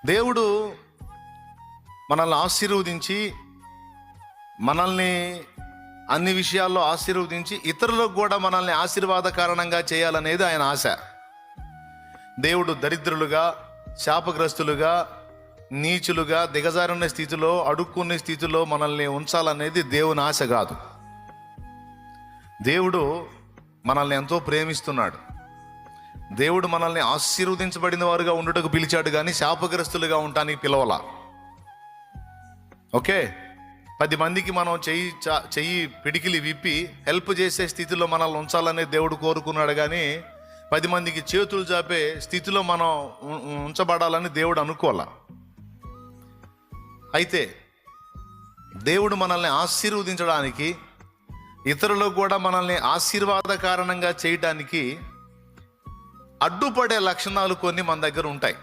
దేవుడు మనల్ని ఆశీర్వదించి, మనల్ని అన్ని విషయాల్లో ఆశీర్వదించి ఇతరులకు కూడా మనల్ని ఆశీర్వాద కారణంగా చేయాలనేది ఆయన ఆశ. దేవుడు దరిద్రులుగా, శాపగ్రస్తులుగా, నీచులుగా, దిగజారిన స్థితిలో, అడుక్కునే స్థితిలో మనల్ని ఉంచాలనేది దేవుని ఆశ కాదు. దేవుడు మనల్ని ఎంతో ప్రేమిస్తున్నాడు. దేవుడు మనల్ని ఆశీర్వదించబడిన వారుగా ఉండుటకు పిలిచాడు, కానీ శాపగ్రస్తులుగా ఉండటానికి పిలవలా. ఓకే, 10 మందికి మనం చెయ్యి పిడికిలి విప్పి హెల్ప్ చేసే స్థితిలో మనల్ని ఉంచాలనే దేవుడు కోరుకున్నాడు, కానీ 10 మందికి చేతులు చాపే స్థితిలో మనం ఉంచబడాలని దేవుడు అనుకోవాలా. అయితే దేవుడు మనల్ని ఆశీర్వదించడానికి, ఇతరులకు కూడా మనల్ని ఆశీర్వాద కారణంగా చేయటానికి అడ్డుపడే లక్షణాలు కొన్ని మన దగ్గర ఉంటాయి.